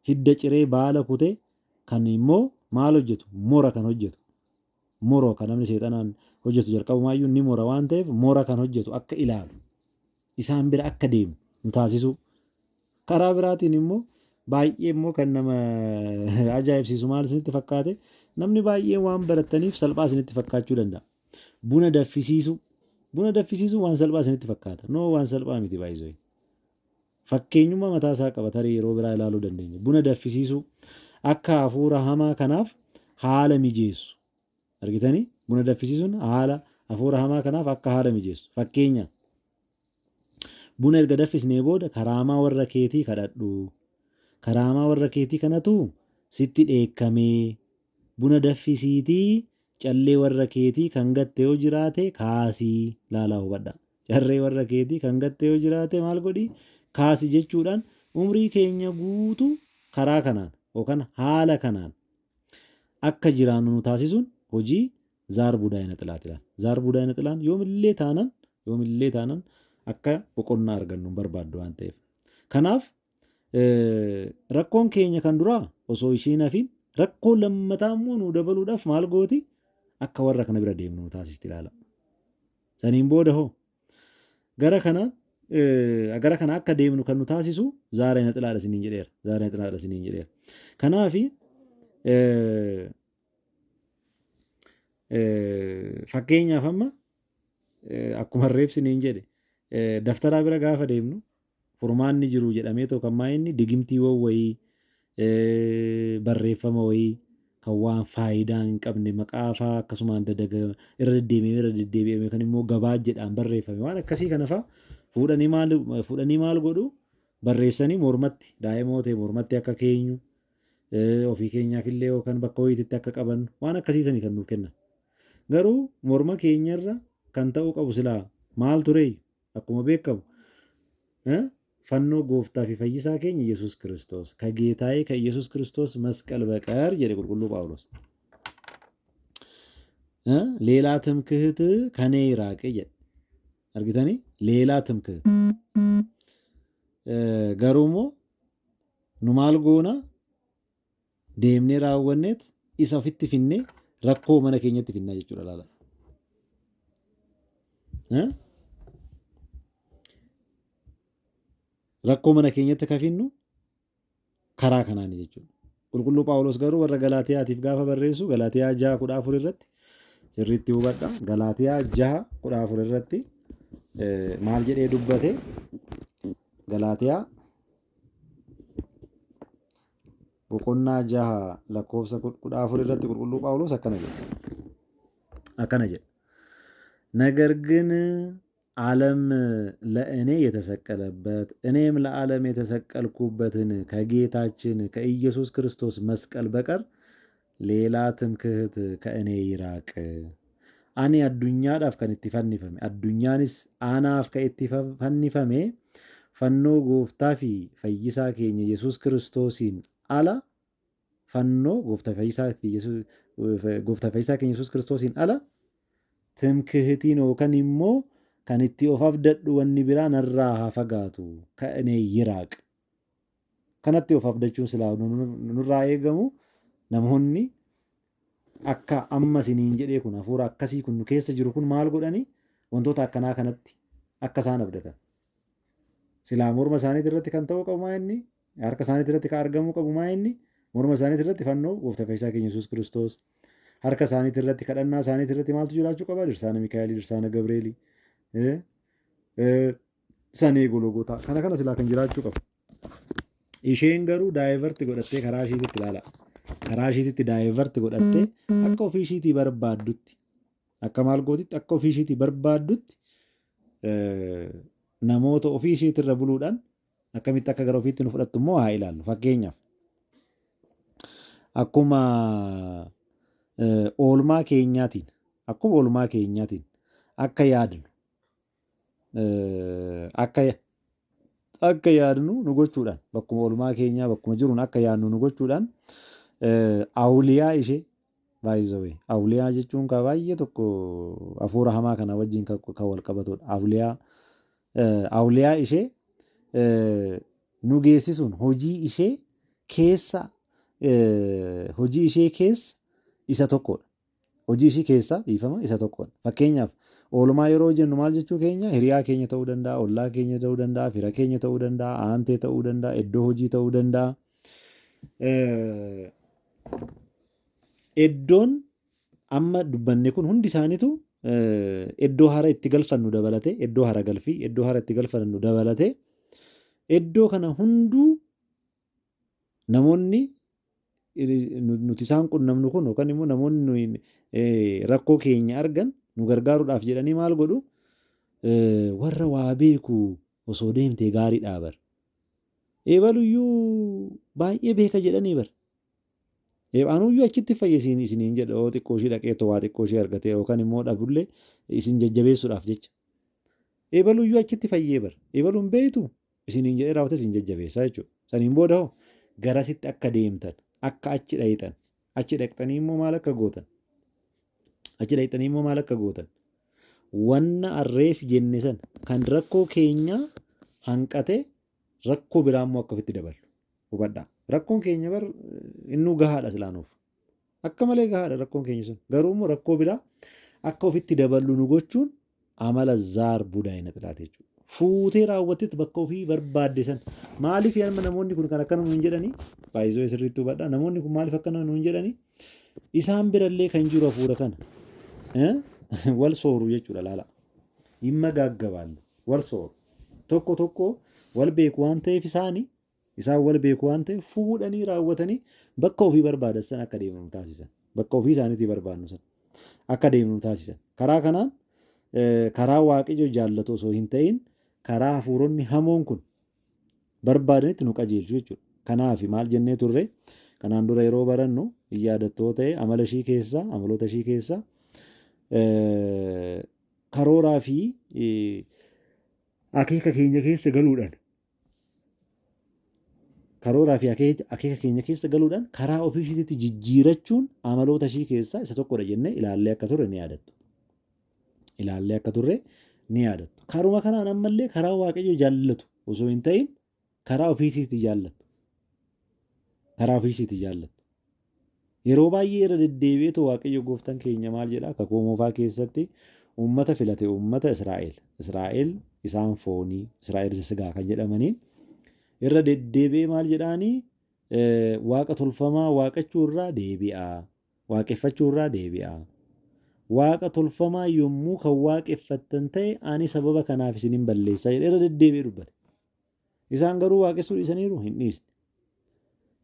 Hidda ciree baala kute kan immoo maal hojjetu? Mora kan hojjetu. Moroo kan namni seexanaan hojjetu jalqabumaayyuu ni mora waan ta'eef mora kan hojjetu akka ilaalu. Isaan bira akka deemu nu taasisu. Karaa biraatiin immoo baay'ee immoo kan nama ajaa'ibsiisu maal isinitti fakkaate? Namni baay'ee waan barataniif salphaa isinitti fakkaachuu danda'a. Buna danfisiisu. Buna danfisiisu waan salphaa isinitti fakkaata. No waan salphaa miti baay'isoo. Fakkeenyummaa mataa isaa qaba tarii yeroo biraa ilaaluu dandeenya. Buna danfisiisu akka hafuura hamaa kanaaf haala mijeessu. Argitanii? Buna danfisiisuun haala hafuura hamaa kanaaf akka haala mijeessu. Fakkeenya buna erga danfisnee booda karaamaa warra keetii kadhadhu. Karaamaa warra keetii kanatu sitti dheekkamee buna danfisiitii callee warra keetii kan gatte yoo jiraate kaasii laalaa hubadha. Callee warra keetii kan gatte yoo jiraate maal godhi? Kaasii jechuudhaan umrii keenya guutuu karaa kanaan yookaan haala kanaan akka jiraannu nu taasisuun hojii zaar budaayina xilaati. Zaar budaayina xilaan yoomillee taanan akka boqonnaa argannu barbaaddu waan ta'eef. Kanaaf rakkoon keenya kan duraa osoo ishiin hafiin rakkoo lammataa immoo nu dabaluudhaaf maal gooti? Akka warra kana bira deemnu nu taasisti ilaala. Saniin booda hoo gara kana akka deemnu kan nu taasisu zaara xilaadha isiniin jedheera. Zaara xilaadha isiniin jedheera. Kanaaf fakkeenyaaf amma akkuma reebsiniin jedhe daftaraa bira gaafa deemnu furmaanni jiru jedhamee too kan maa'inni digimtiiwwan wayii barreeffama wayii kan waan faayidaa hin qabne maqaafaa akkasumaan irra deddeebi'ame kan immoo gabaa jedhaan barreeffame waan akkasii kana fa'aa fuudhanii maal godhu barreessanii mormatti daa'imoota mormatti akka keenyu ofii keenyaaf illee yookaan bakka wayiitti akka qabannu waan akkasiisanii kan nuuf kennan. Garuu morma keenyarra kan ta'uu qabu silaa maal ture akkuma beekamu fannoo gooftaa fi fayyisaa keenya Yesuus Kiristoos ka geetaa'ee ka Yesuus Kiristoos masqal baqar jedhe qulqulluu Phaawulos. Leelaa ትምክህት ከኔ ይራቅ jedhe argitanii leelaa ትምክህት garuu immoo nu maal goona deemnee raawwanneet isa ofitti finnee rakkoo mana keenyatti finnaa jechuudha laala. Rakkoo mana keenyatti ka finnu karaa kanaani jechuudha. Qulqulluu Phaawulos garuu warra Galaatiyaatiif gaafa barreessu Galaatiyaa 6:14 irratti sirriitti hubadha. Galaatiyaa 6:14 irratti maal jedhee dubbate? Galaatiyaa boqonnaa 6 lakkoofsa 14 irratti qulqulluu Phaawulos akkana jedha. ነገር ግን ዓለም ለእኔ የተሰቀለበት እኔም ለዓለም የተሰቀልኩበትን ከጌታችን ከኢየሱስ ክርስቶስ መስቀል በቀር ሌላ ትምክህት ከእኔ ይራቅ። ani addunyaadhaaf kan itti fannifame addunyaanis anaaf kan itti fannifame fannoo gooftaa fi fayyisaa keenya Yesuus Kiristoosiin ala fannoo gooftaa fayyisaa keenya Yesuus Kiristoosiin ala ትምክህቲን yookaan immoo kan itti of abdadhu wanni biraa narraa haa fagaatu ka'anii yiraaq. Kanatti of abdachuun silaa nurraa eegamu namoonni akka amma siniin jedhee kun hafuura akkasii kun nu keessa jiru kun maal godhanii wantoota akkanaa kanatti akka isaan abdatan. Silaa morma isaaniitii irratti kan ta'uu qabu maa inni harka isaaniitii irratti kan argamuu qabu maa inni morma isaaniitii irratti fannoo gooftaa fayyisaa keenya Yesuus Kiristoos. Harka isaaniitii irratti kadhannaa isaaniitii irratti maaltu jiraachuu qaba? Dirsaana Mikaa'elii, dirsaana Gabreelii, sanee Golgotaa kana silaa kan jiraachuu qabu. Isheen garuu daayivarti godhattee karaa ishiitti ilaala. Karaa ishiitti daayivarti godhattee akka ofii ishiitii barbaaddutti akka maal gootitti akka ofii ishiitii barbaaddutti namoota ofii ishiitirra buluudhaan akkamitti akka gara ofiitti nu fudhattu immoo haa ilaallu. Fakkeenyaaf akkuma oolmaa keenyaatiin akka yaadnu akka yaadnu nu gochuudhaan bakkuma oolmaa keenyaa bakkuma jiruun akka yaadnu nu gochuudhaan awliyaa ishee baay'isawee awliyaa jechuun kan baay'ee tokko hafuura hamaa kana wajjin kan wal qabatudha. Awliyaa ishee nu geessisuun hojii ishee keessa isa tokkodha. Hojii ishee keessaa dhiifama isa tokkodha. Fakkeenyaaf oolmaa yeroo jennu maal jechuu keenya hiriyaa keenya ta'uu danda'a, ollaa keenya ta'uu danda'a, fira keenya ta'uu danda'a, aantee ta'uu danda'a, iddoo hojii ta'uu danda'a. Iddoon amma dubbanne kun hundi isaaniitu iddoo hara itti galfannu dabalatee iddoo hara galfii iddoo hara itti galfannu dabalatee iddoo kana hunduu namoonni nuti isaan qunnamnu kun yookaan immoo namoonni rakkoo keenya argan nu gargaaruudhaaf jedhanii maal godhu warra waa beeku osoo deemtee gaarii dhaabar. Eebaluyyuu baay'ee beeka jedhanii bar. Anuyyuu achitti fayyisiin isiniin jedha oo xiqqoo ishee dhaqeetoo waa xiqqoo ishee argatee yookaan immoo dhabullee isin jajjabeessuudhaaf jecha. Eebaluyyuu achitti fayyee bar. Eebaluun beeytu isiniin jedhee raawwate isin jajjabeessaa jechuudha. Saniin booda hoo garasitti akka deemtan akka achi dhayitan achi dhaqxanii immoo maal akka gootan achi dhaqxanii immoo maal akka gootan wanna arreef jenne san kan rakkoo keenya hanqate rakkoo biraa immoo akka ofitti daballu hubadhaa. Rakkoon keenya bar innuu gahaadha silaanuuf akka malee gahaadha rakkoon keenya sun garuu immoo rakkoo biraa akka ofitti daballu nu gochuun amala zaar budaa hin xilaate jechuudha. Fuutee raawwatteetti bakka ofii barbaadde san maaliif yaadama namoonni kun kan akkana nuun jedhanii baay'isoo sirriitti hubadhaa. Namoonni kun maaliif akkana nuun jedhanii isaan birallee kan jiru hafuura kana wal sooru jechuudha laala. Dhimma gaaggabaallu wal sooru tokko wal beeku waan ta'eef isaan wal beeku waan ta'eef fuudhanii raawwatanii bakka ofii barbaadan san akka deemnu taasisan. Bakka ofii isaaniitii barbaadnu san akka deemnu taasisan. Karaa kanaan karaa waaqayyo jaallatu osoo hin ta'in karaa hafuuronni hamoon kun barbaadanitti nu qajeelchu jechuudha. Kanaaf maal jennee turre kanaan dura yeroo barannu yaadattoo ta'e amaloota ishii keessaa karooraa fi akeeka keenya keessa galuudhaan karaa ofii ishiitti jijjiirachuun amaloota ishii keessaa isa tokkodha jennee ilaallee akka turre ni yaadattu. Karuma kanaan ammallee karaa waaqayyo jaallatu osoo hin ta'in karaa ofiisiitti jaallatu. Yeroo baay'ee irra deddeebi'eetu waaqayyo gooftaan keenya maal jedhaa kakuu moofaa keessatti uummata filate uummata Israa'el isaan foonii Israa'el isa sigaa kan jedhamaniin irra deddeebi'ee maal jedhaanii waaqa tolfamaa waaqeffachuu irraa deebi'aa. Waaqa tolfamaa yommuu kan waaqeffattan ta'e ani sababa kanaaf isinin balleessaa jedhee irra deddeebi'ee dubbate. Isaan garuu waaqessuu dhiisaniiru hin dhiisne.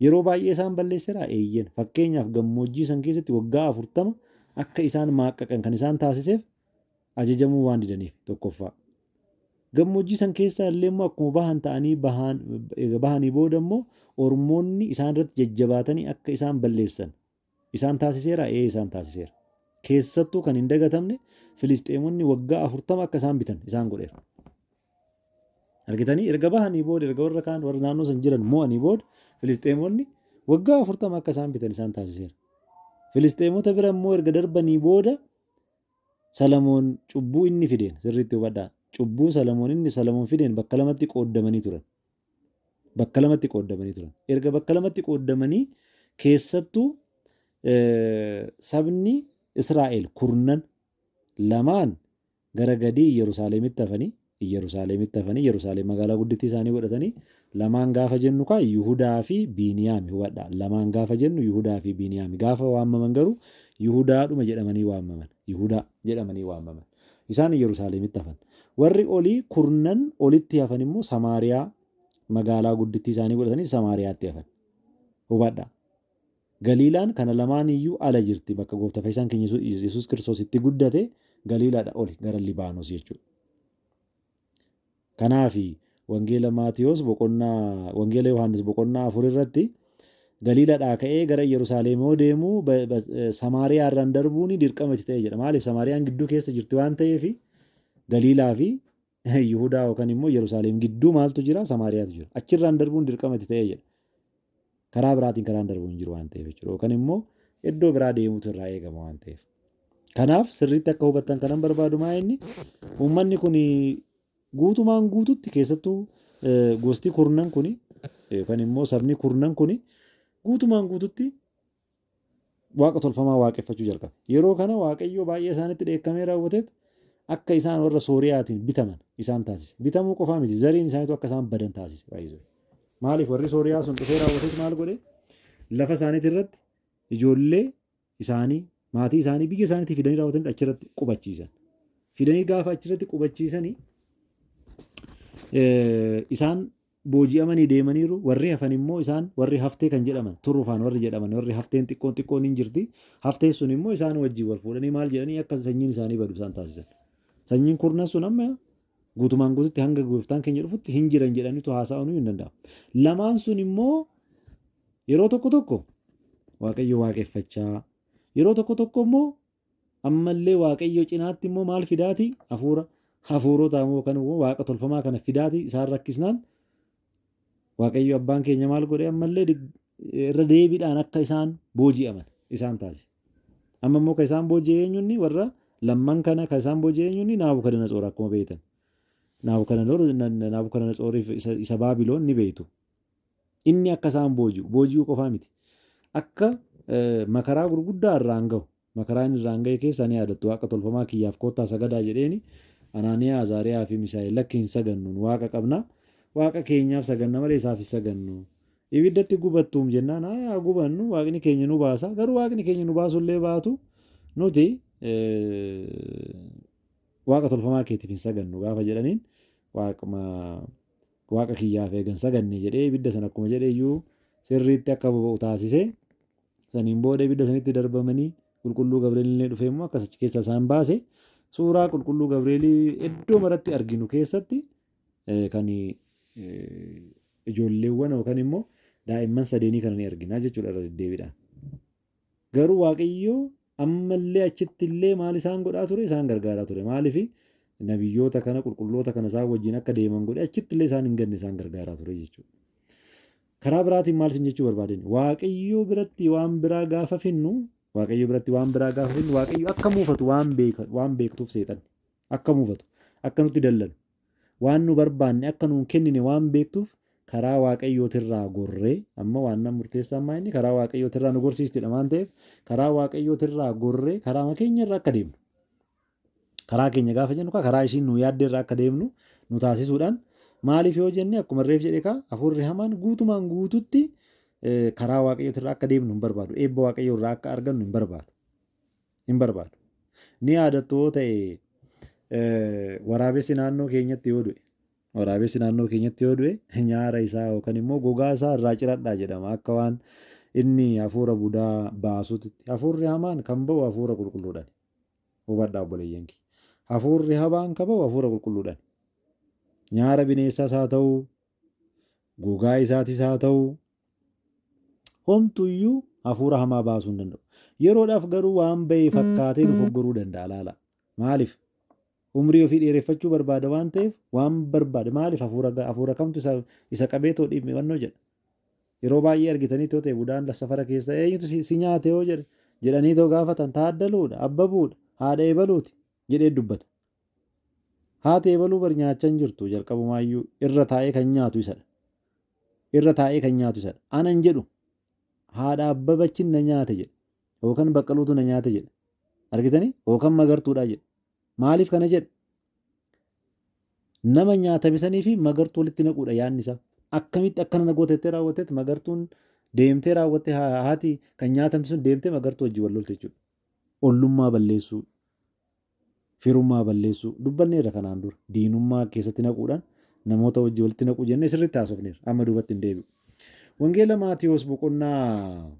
Yeroo baay'ee isaan balleesseera eeyyen. Fakkeenyaaf gammoojjii san keessatti waggaa 40 akka isaan maaqqaqan kan isaan taasiseef ajajamuu waan didaniif tokkoffaa. Gammoojjii san keessaa illee immoo akkuma bahan ta'anii bahanii booda immoo ormoonni isaan irratti jajjabaatanii akka isaan balleessan isaan taasiseera isaan taasiseera. Keessattuu kan hin dagatamne Filisxeemonni waggaa 40 akka isaan bitan isaan godheera. Argitanii erga bahanii booda erga warra kaan warra naannoo san jiran mo'anii booda Filisxeemonni waggaa 40 akka isaan bitan isaan taasiseera. Filisxeemota bira immoo erga darbanii booda Salamoon cubbuu inni fideen sirriitti hubadhaa. Cubbuu Salamoon fideen bakka lamatti qooddamanii turan. Bakka lamatti qooddamanii turan. Erga bakka lamatti qooddamanii keessattuu sabni Israa'el kurnan lamaan gara gadii Yerusaalemitti hafanii Yerusaalem magaalaa guddittii isaanii godhatanii lamaan gaafa jennu kaa Yihudaa fi Biiniyaami hubadhaa. Lamaan gaafa jennu Yihudaa fi Biiniyaami gaafa waamaman garuu Yihudaadhuma jedhamanii waamaman. Yihudaa jedhamanii waamaman. Isaan Yerusaalemitti hafan. Warri olii kurnan olitti hafan immoo Samaariyaa magaalaa guddittii isaanii godhatanii Samaariyaatti hafan. Hubadhaa. Galiilaan kana lamaan iyyuu ala jirti bakka gooftaa fayyisaan keenya Yesuus Kiristoos itti guddate Galiilaadha oli gara Libaanos jechuudha. Kanaafi wangeela Maatiyoos wangeela Yohaannis boqonnaa 4 irratti Galiilaadhaa ka'ee gara Yerusaalem yoo deemu Samaariyaa irraan darbuun dirqama itti ta'e jedha. Maaliif Samaariyaan gidduu keessa jirti waan ta'eef Galiilaa fi Yihudaa yookaan immoo Yerusaalem gidduu maaltu jira? Samaariyaatu jira. Achirraan darbuun dirqama itti ta'e jedha. Karaa biraatiin karaan darbuun jiru waan ta'eef jechuudha. Yookaan immoo iddoo biraa deemuutu irraa eegama waan ta'eef. Kanaaf sirriitti akka hubattan kanan barbaadu maa inni uummanni kun guutumaan guututti keessattuu gosti kurnan kun yookaan immoo sabni kurnan kun guutumaan guututti waaqa tolfamaa waaqeffachuu jalqabe. Yeroo kana Waaqayyo baay'ee isaanitti dheekkamee raawwateet akka isaan warra Sooriyaatiin bitaman isaan taasise. Bitamuu qofaa miti zariin isaaniitu akka isaan badan taasise baay'ee. Maaliif warri Sooriyaa sun dhufee raawwateet maal godhe? Lafa isaaniitti irratti ijoollee isaanii maatii isaanii biyya isaaniitti fidanii raawwatanii achirratti qubachiisan. Fidanii gaafa achirratti qubachiisanii isaan booji'amanii deemaniiru warri hafan immoo isaan warri haftee kan jedhaman turrufaan warri jedhaman warri hafteen xiqqoon hin jirti. Hafteen sun immoo isaan wajjin wal fuudhanii maal jedhanii akka sanyiin isaanii badu isaan taasisan. Sanyiin kurnan sun amma guutumaan guututti hanga gooftaan keenya dhufutti hin jiran jedhaniitu haasa'uu hin danda'amu. Lamaan sun immoo yeroo tokko tokko Waaqayyo waaqeffachaa yeroo tokko tokko immoo ammallee Waaqayyo cinaatti immoo maal fidaati hafuurota immoo kan waaqa tolfamaa kana fidaati isaan rakkisnaan Waaqayyo abbaan keenya maal godhe ammallee irra deebiidhaan akka isaan booji'aman isaan taasise. Amma immoo kan isaan booji'e eenyunni warra lamman kana kan isaan booji'e eenyunni Naabukadnetsoor akkuma beektan. Naabukadnetsoor isa Baabiloon ni beektu. Inni akka isaan booji'uu qofaa miti. Akka makaraa gurguddaa irraan gahu. Makaraan irraan gahe keessa ni yaadattu waaqa tolfamaa kiyyaaf koottaa sagadaa jedheeni Anaaniyaa, Azaariyaa fi Misaa'el lakki hin sagannu waaqa qabna. Waaqa keenyaaf saganna malee isaaf hin sagannu. Ibiddatti gubattuum jennaan haa gubannu waaqni keenya nu baasa. Garuu waaqni keenya nu baasullee baatu nuti waaqa tolfamaa keetiif hin sagannu gaafa jedhaniin waaqa kiyyaaf eegan saganne jedhee ibidda sana akkuma jedhe iyyuu sirriitti akka boba'u taasise. Saniin booda ibidda sanitti darbamanii qulqulluu Gabrieel illee dhufee immoo akkas achi keessa isaan baase. Suuraa qulqulluu Gabrielii iddoo maratti arginu keessatti kan ijoolleewwan yookaan immoo daa'imman sadeenii kana ni argina jechuudha irra deddeebiidhaan. Garuu Waaqayyo ammallee achitti illee maal isaan godhaa ture isaan gargaaraa ture. Maaliif nabiyyoota kana qulqulloota kana isaan wajjin akka deeman godhe achitti illee isaan hin ganne isaan gargaaraa ture jechuudha. Karaa biraatiin maal isin jechuu barbaadeen Waaqayyo biratti waan biraa gaafa finnu Waaqayyo akka muufatu waan beektuuf seexan akka muufatu akka nutti dallalu waan nu barbaanne akka nuun kennine waan beektuuf karaa Waaqayyootirraa gorree amma waan nama murteessaa ammaa inni karaa Waaqayyootirraa nu gorsiistidha waan ta'eef karaa Waaqayyootirraa gorree karaa keenyarraa akka deemnu karaa keenya gaafa jennu karaa ishiin nu yaaddeerraa akka deemnu nu taasisuudhaan maaliif yoo jenne akkuma reef jedhe hafuurri hamaan guutumaan guututti karaa Waaqayyootirraa akka deemnu hin barbaadu. Eebba Waaqayyoorraa akka argannu hin barbaadu. Ni yaadattu yoo ta'e waraabessi naannoo keenyatti yoo du'e Waraabessi naannoo keenyatti yoo du'e nyaara isaa yookaan immoo gogaa isaa irraa ciradhaa jedhama. Akka waan inni hafuura budaa baasutti. Hafuurri hamaan kan ba'u hafuura qulqulluudhaan. Hubadhaa obboleeyyan kee. Hafuurri hamaan kan ba'u hafuura qulqulluudhaan. Nyaara bineensaas haa ta'u, gogaa isaatis haa ta'u, homtuyyuu hafuura hamaa baasuu hin danda'u. Yeroodhaaf garuu waan ba'e fakkaatee dogoggoruu danda'a laala. Maaliif? Umrii ofii dheereffachuu barbaada waan ta'eef waan barbaade maaliif hafuura kamtu isa qabee too dhimmiwannoo jedha. Yeroo baay'ee argitanii too ta'e budaan safara keessa eenyutu si nyaate yoo jedhanii too gaafatan taaddaluudha, abbabuudha, haadha eebaluuti jedhee dubbata. Haati eebaluu bar nyaachaa hin jirtu jalqabumaayyuu irra taa'ee kan nyaatu isadha. Irra taa'ee kan nyaatu isadha. Anan jedhu haadha abbabachiin na nyaate jedha. Yookaan baqqaluutu na nyaate jedha. Argitanii? Yookaan magartuudhaa jedha. Maaliif kana jedha? Nama nyaatame sanii fi magartuu walitti naquudha yaadni isaa. Akkamitti akkana na gootettee raawwatteet magartuun deemtee raawwattee haati kan nyaatamte sun deemtee magartuu wajjin wal lolte jechuudha. Ollummaa balleessuu, firummaa balleessuu dubbanneerra kanaan dura diinummaa keessatti naquudhaan namoota wajjin walitti naquu jennee sirriitti haasofneerra. Amma duubatti hin deebi'u. Wangeela Maatiyoos boqonnaa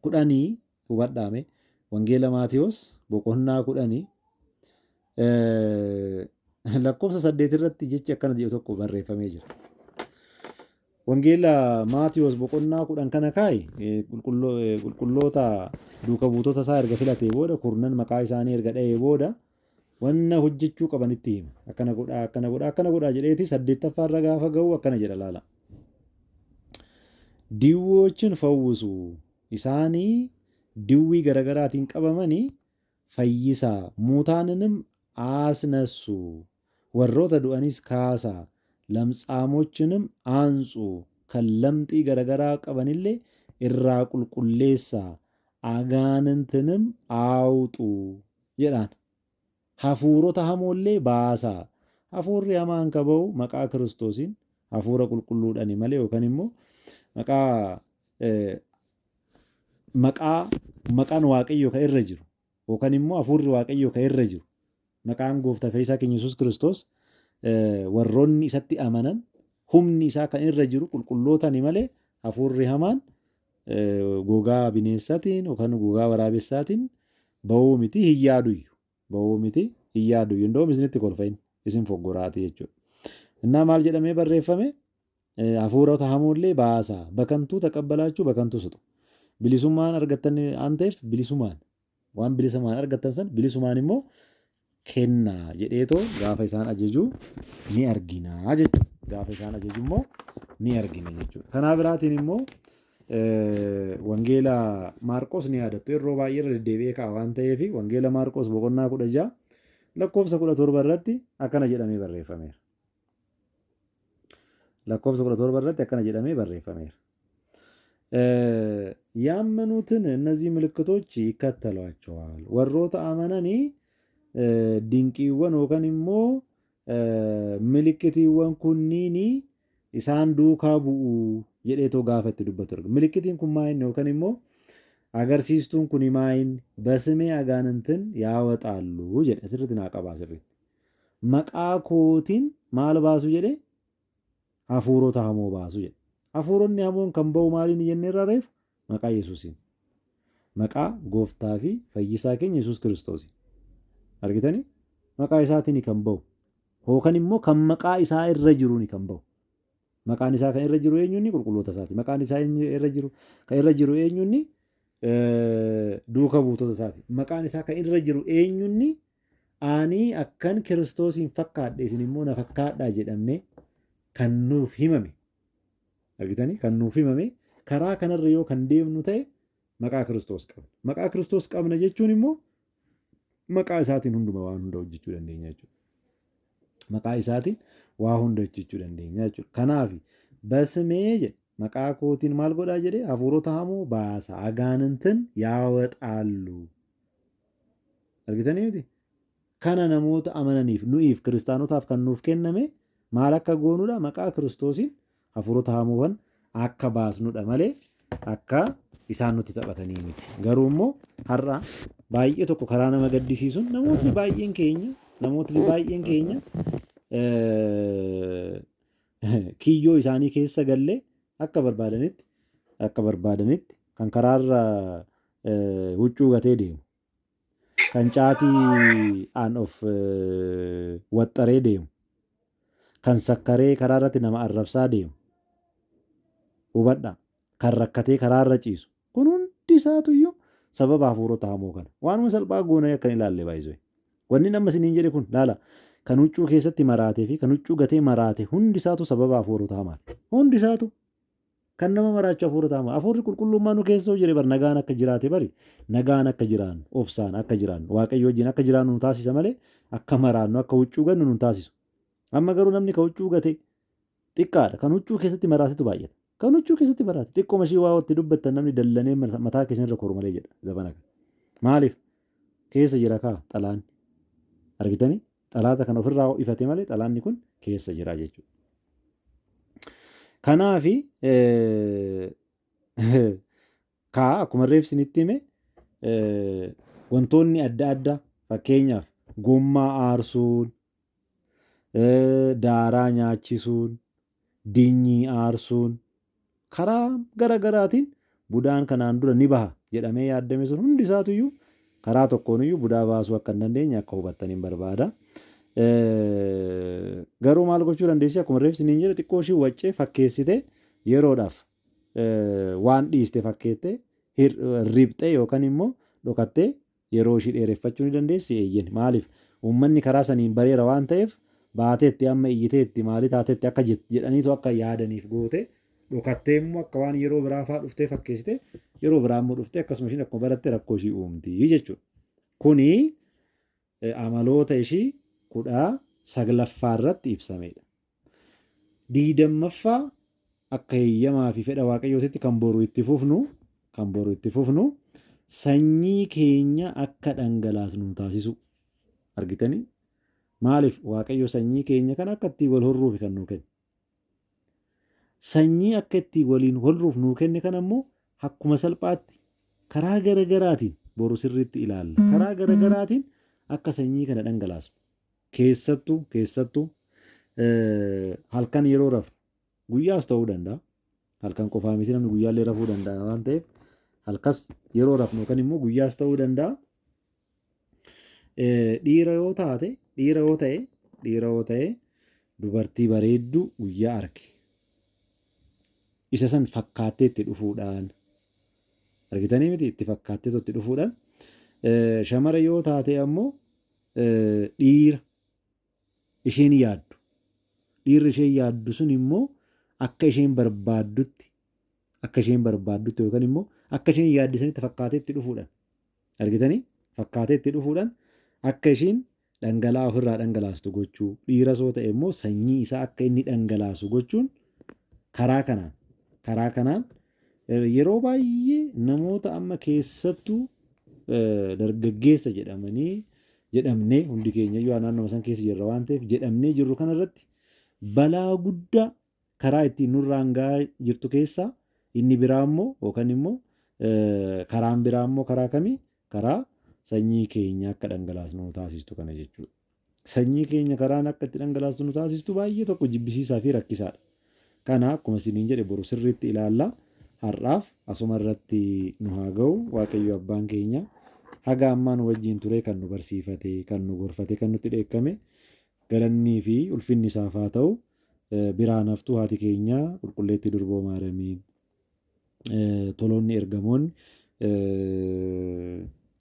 10 hubadhaame. Wangeela Maatiyoos boqonnaa 10 lakkoofsa 8 irratti jechi akkana jedhu tokko barreeffamee jira. Wangeela Maatiyoos boqonnaa 10 kana kaa'i qulqulloota duuka buutota isaa erga filatee booda kurnan maqaa isaanii erga dha'ee booda wanna hojjechuu qabanitti hima. Akkana godhaa jedheeti 8ffaa irra gaafa ga'u akkana jedha laala. Diwwoochin fawwisu isaanii diwwii garagaraatiin qabamanii fayyisaa muutaaninnim aasnessu warroota du'anis kaasaa lamxaamochiንም aansu kan lamxii garagaraa qabanillee irraa qulqulleessaa agaanintንም aawuxu jedhaan. Hafuurota hamoollee baasaa. Hafuurri hamaan kan ba'u maqaa Kiristoosiin hafuura qulqulluudhaani malee yookaan immoo maqaan Waaqayyoo kan irra jiru yookaan immoo hafuurri Waaqayyoo kan irra jiru maqaan gooftaa fayyisaa keenya Yesuus Kiristoos warroonni isatti amanan humni isaa kan irra jiru qulqullootani malee hafuurri hamaan gogaa bineensaatiin yookaan gogaa waraabessaatiin ba'uu miti hin yaaduyyu. Ba'uu miti hin yaaduyyu. Indoom isinitti kolfain isin foggoraati jechuudha. Innaa maal jedhamee barreeffame? Hafuurota hamoollee baasaa bakantuu taqabbalaachuu bakantuu sutu. Bilisummaan argattan waan ta'eef bilisumaan waan bilisumaan argattan san bilisumaan immoo kennaa jedheetoo gaafa isaan ajajuu ni argina jechuudha. Gaafa isaan ajaju immoo ni argina jechuudha. Kanaa biraatiin immoo wangeela Maarqos ni yaadattu yeroo baay'ee irra deddeebi'ee ka'a waan ta'eef wangeela Maarqos boqonnaa 16 lakkoofsa 17 irratti akkana jedhamee barreeffameera. lakkoofsa 17 irratti akkana jedhamee barreeffameera. ያመኑትን እነዚህ ምልክቶች ይከተሏቸዋል ወሮታ አመነኒ ድንቂወን ወከንሞ ምልክቲወን ኩኒኒ ኢሳን ዱካ ቡኡ jedheetoo gaafatti dubbatu arga. Milikitiin kun maayinni yookaan immoo agarsiistuun kun maayin basimee agaanantin yaawwaxaallu jedhe asirratti naa qabaa sirriitti. Maqaa kootiin maal baasu jedhe hafuurota hamoo baasu jedhe. Hafuuronni hamoon kan ba'u maaliin jennee irraa reefu maqaa Yesuusiin. Maqaa gooftaa fi fayyisaa keenya Yesuus Kiristoosiin. Argitanii maqaa isaatiin kan ba'u yookaan immoo kan maqaa isaa irra jiruun kan ba'u. Maqaan isaa kan irra jiru eenyuuni qulqulloota isaati. Maqaan isaa kan irra jiru eenyuuni duuka buutota isaati. Maqaan isaa kan irra jiru eenyuuni ani akkan Kiristoosiin fakkaadhe isin immoo na fakkaadhaa jedhamne kan nuuf himame. Argitanii kan nuuf himame karaa kanarra yoo kan deemnu ta'e maqaa Kiristoos qabna. Maqaa Kiristoos qabna jechuun immoo maqaa isaatiin hunduma waan hunda hojjechuu dandeenya jechuudha. Maqaa isaatiin waa hunda hojjechuu dandeenya jechuudha. Kanaaf basmee jedhe maqaa kootiin maal godhaa jedhe hafuurota hamoo baasa agaanantin yaawwaxaallu. Argitanii miti? Kana namoota amananiif nuyiif kiristaanotaaf kan nuuf kenname maal akka goonuudha maqaa Kiristoosiin hafuurota hamoowwan akka baasnuudha malee akka isaan nutti taphatanii miti. Garuu immoo har'a baay'ee tokko karaa nama gaddisiisuun namootni baay'een keenya kiyyoo isaanii keessa gallee akka barbaadanitti kan karaarra huccuu gatee deemu, kan caatii aan of waxxaree deemu, kan sakkaree karaa irratti nama arrabsaa deemu, hubadha, kan rakkatee karaarra ciisu. Kun hundi isaatuyyuu sababa hafuurota hamoo kana. Waanuma salphaa goonee akkan ilaalle baay'isee. Wanni nama isiniin jedhe kun laala. Kan huccuu keessatti maraatee fi kan huccuu gatee maraate hundi isaatu sababa hafuurota hamaati. Hundi isaatu kan nama maraachuu hafuurota hamaa. Hafuurri qulqullummaa nu keessa jire bar nagaan akka jiraate bari nagaan akka jiraannu obsaan akka jiraannu waaqayyo wajjin akka jiraannu nu taasisa malee akka maraannu akka huccuu gannu nu taasisu. Amma garuu namni kan huccuu gate xiqqaadha. Kan huccuu keessatti maraatetu baay'ata. Kan huccuu keessatti maraate xiqqoo mashii waa itti dubbattan namni dallanee mataa keessan irra koru malee jedha zabana kana. Maaliif keessa jira kaa xalaanni argitanii xalaata kan ofirraa ifate malee xalaanni kun keessa jira jechuudha. Kanaafi kaa akkuma reefsinitti hime wantoonni adda addaa fakkeenyaaf gommaa aarsuun, daaraa nyaachisuun, dinyii aarsuun karaa gara garaatiin budaan kanaan dura ni baha jedhamee yaaddame sun hundi isaatuyyuu karaa tokkoonuyyuu budaa baasuu akka hin dandeenye akka hubattaniin barbaada. Garuu maal gochuu dandeessi akkuma reefsiniin jedhe xiqqoo ishii waccee fakkeessite yeroodhaaf waan dhiiste fakkeette riphxee yookaan immoo dhokattee yeroo ishii dheereffachuu ni dandeessi eeyyen. Maaliif uummanni karaa saniin bareera waan ta'eef baateetti amma iyyiteetti maalii taateetti akka jedhaniitu akka yaadaniif goote dhokattee immoo akka waan yeroo biraa fa'aa dhuftee fakkeessite yeroo biraa immoo dhuftee akkasuma ishiin akkuma baratte rakkoo ishii uumti jechuudha. Kuni amaloota ishii 19 irratti ibsamedha. 20ffaa akka heeyyamaa fi fedha waaqayyootitti kan boru itti fufnu sanyii keenya akka dhangalaasnu taasisu argitanii. Maaliif waaqayyo sanyii keenya kan akka ittiin wal horruuf kan nuu kenne. Sanyii akka ittiin waliin horruuf nuu kenne kan ammoo akkuma salphaatti karaa garagaraatiin boru sirriitti ilaalla. Karaa garagaraatiin akka sanyii kana dhangalaasu. Keessattuu halkan yeroo rafnu guyyaas ta'uu danda'a. Halkan qofaa miti namni guyyaallee rafuu danda'a waan ta'eef halkas yeroo rafnu yookaan immoo guyyaas ta'uu danda'a. Dhiira yoo ta'e dubartii bareedduu guyyaa arge. Isa san fakkaattee itti dhufuudhaan argitanii miti itti fakkaattee itti dhufuudhaan shamara yoo taate ammoo dhiira isheen yaaddu. Dhiirri isheen yaaddu sun immoo akka isheen barbaaddutti yookaan immoo akka isheen yaaddisanitti fakkaatee itti dhufuudhaan argitanii fakkaatee itti dhufuudhaan akka isheen dhangala'aa ofirraa dhangalaastu gochuu. Dhiiras yoo ta'e immoo sanyii isaa akka inni dhangalaasu gochuun karaa kanaan yeroo baay'ee namoota amma keessattuu dargaggeessa jedhamnee hundi keenya iyyuu naannoo san keessa jirra waan ta'eef jedhamnee jirru kanarratti balaa guddaa karaa ittiin nurraan gahaa jirtu keessaa inni biraa immoo yookaan immoo karaan biraa immoo karaa kamii karaa sanyii keenya akka dhangalaasnu taasistu kana jechuudha. Sanyii keenya karaan akka itti dhangalaastu nu taasistu baay'ee tokko jibbisiisaa fi rakkisaadha. Kana akkuma isiniin jedhe boru sirriitti ilaalla. Har'aaf asuma irratti nu haa ga'u. Waaqayyo abbaan keenya haga ammaa nu wajjin ture kan nu barsiifate, kan nu gorfate, kan nutti dheekkame galannii fi ulfinni isaaf haa ta'u. Biraan haftuu haati keenya qulqulleetti durboo Maariyamiin toloonni ergamoonni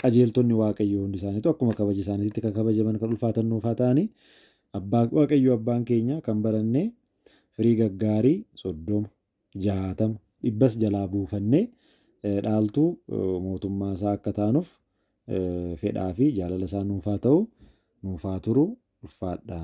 qajeeltonni waaqayyoo hundi isaaniitu akkuma kabaja isaaniitti kan kabajaman kan ulfaatan nuuf haa ta'ani. Waaqayyo abbaan keenya kan barannee firii gaggaarii 30, 60, 100 jalaa buufannee dhaaltuu mootummaa isaa akka taanuuf fedhaa fi jaalala isaa nuuf haa ta'u nuuf haa turu ulfaadha.